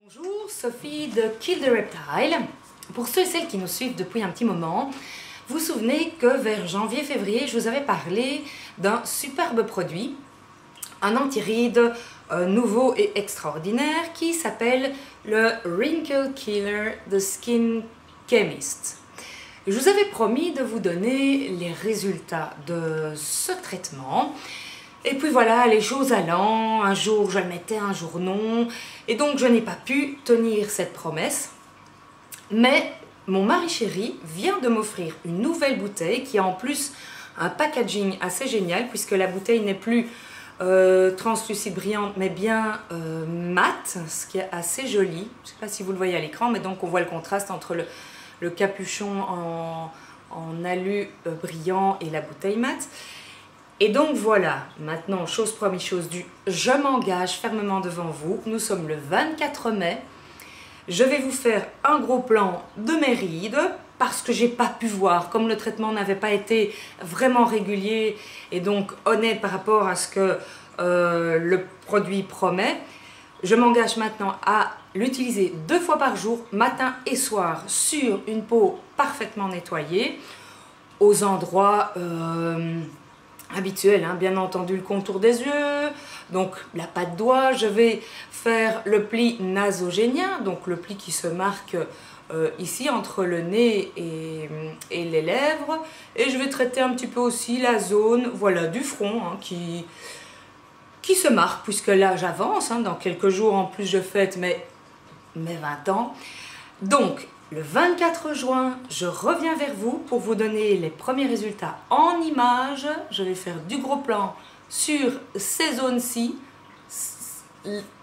Bonjour, Sophie de Kill the Reptile. Pour ceux et celles qui nous suivent depuis un petit moment, vous vous souvenez que vers janvier-février, je vous avais parlé d'un superbe produit, un anti-rides nouveau et extraordinaire qui s'appelle le Wrinkle Killer de Skin Chemist. Je vous avais promis de vous donner les résultats de ce traitement. Et puis voilà, les choses allant, un jour je le mettais, un jour non. Et donc je n'ai pas pu tenir cette promesse. Mais mon mari chéri vient de m'offrir une nouvelle bouteille qui a en plus un packaging assez génial puisque la bouteille n'est plus translucide brillante mais bien mate, ce qui est assez joli. Je ne sais pas si vous le voyez à l'écran, mais donc on voit le contraste entre le capuchon en alu brillant et la bouteille mate. Et donc voilà, maintenant, chose promise, chose due, je m'engage fermement devant vous. Nous sommes le 24 mai. Je vais vous faire un gros plan de mes rides parce que j'ai pas pu voir, comme le traitement n'avait pas été vraiment régulier et donc honnête par rapport à ce que le produit promet. Je m'engage maintenant à l'utiliser 2 fois par jour, matin et soir, sur une peau parfaitement nettoyée, aux endroits habituel, hein, bien entendu le contour des yeux, donc la patte doigt. Je vais faire le pli nasogénien, donc le pli qui se marque ici entre le nez et les lèvres, et je vais traiter un petit peu aussi la zone, voilà, du front, hein, qui se marque, puisque là j'avance, hein, dans quelques jours en plus je fête mes 20 ans. Donc le 24 juin, je reviens vers vous pour vous donner les premiers résultats en images. Je vais faire du gros plan sur ces zones-ci,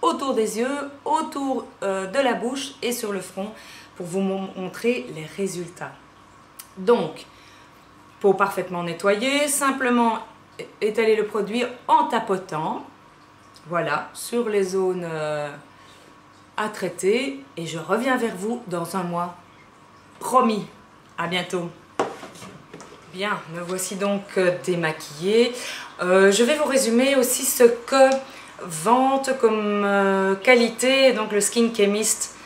autour des yeux, autour de la bouche et sur le front pour vous montrer les résultats. Donc, peau parfaitement nettoyée, simplement étaler le produit en tapotant, voilà, sur les zones à traiter, et je reviens vers vous dans un mois. Promis. À bientôt. Bien, me voici donc démaquillée. Je vais vous résumer aussi ce que vante comme qualité donc le Skin Chemist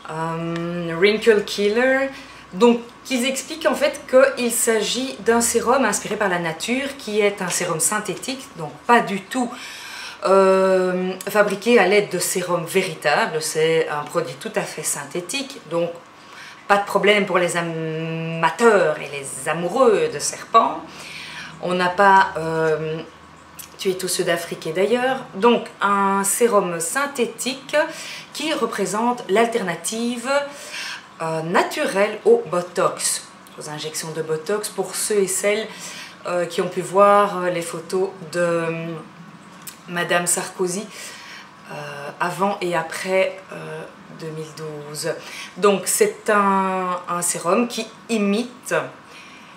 Wrinkle Killer. Donc, ils expliquent en fait qu'il s'agit d'un sérum inspiré par la nature, qui est un sérum synthétique, donc pas du tout fabriqué à l'aide de sérum véritable. C'est un produit tout à fait synthétique, donc pas de problème pour les amateurs et les amoureux de serpents. On n'a pas tué tous ceux d'Afrique et d'ailleurs. Donc un sérum synthétique qui représente l'alternative naturelle au Botox, aux injections de Botox, pour ceux et celles qui ont pu voir les photos de Madame Sarkozy avant et après 2012. Donc c'est un sérum qui imite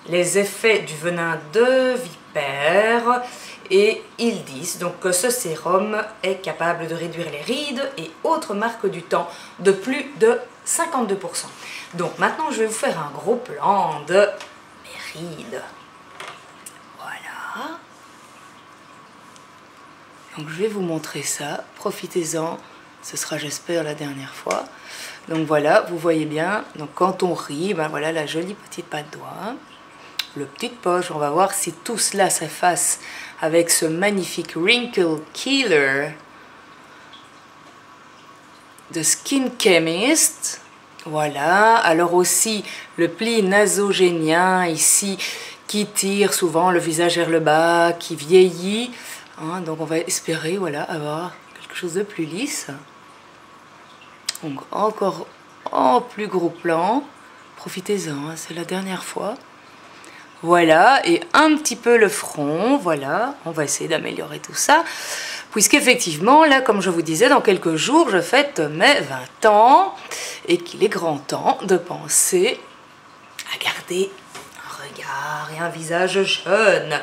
les effets du venin de vipère, et ils disent donc que ce sérum est capable de réduire les rides et autres marques du temps de plus de 52%. Donc maintenant je vais vous faire un gros plan de mes rides. Voilà. Donc je vais vous montrer ça, profitez-en, ce sera j'espère la dernière fois. Donc voilà, vous voyez bien, donc quand on rit, ben voilà la jolie petite patte doigt, le petite poche. On va voir si tout cela s'efface avec ce magnifique Wrinkle Killer de Skin Chemist. Voilà, alors aussi le pli nasogénien ici qui tire souvent le visage vers le bas, qui vieillit. Hein, donc on va espérer, voilà, avoir quelque chose de plus lisse. Donc encore en plus gros plan, profitez-en, hein, c'est la dernière fois. Voilà, et un petit peu le front, voilà, on va essayer d'améliorer tout ça, puisqu'effectivement, là, comme je vous disais, dans quelques jours, je fête mes 20 ans, et qu'il est grand temps de penser à garder un regard et un visage jeune.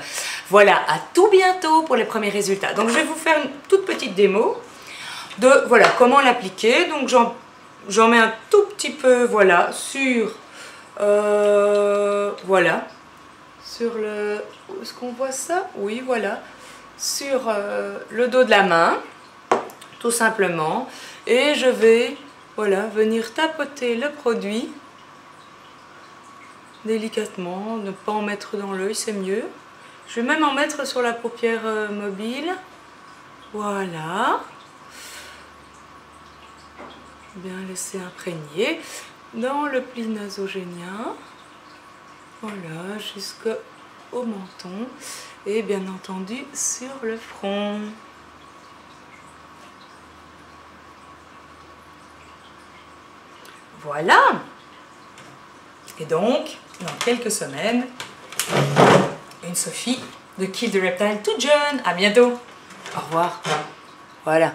Voilà, à tout bientôt pour les premiers résultats. Donc je vais vous faire une toute petite démo de voilà comment l'appliquer. Donc j'en mets un tout petit peu, voilà, sur voilà, sur le, est-ce qu'on voit ça? Oui, voilà, sur le dos de la main, tout simplement, et je vais Voilà, venir tapoter le produit délicatement, ne pas en mettre dans l'œil, c'est mieux. Je vais même en mettre sur la paupière mobile. Voilà. Bien laisser imprégner dans le pli nasogénien. Voilà, jusqu'au menton et bien entendu sur le front. Voilà. Et donc, dans quelques semaines, une Sophie de Kill the Reptile toute jeune. À bientôt. Au revoir. Voilà.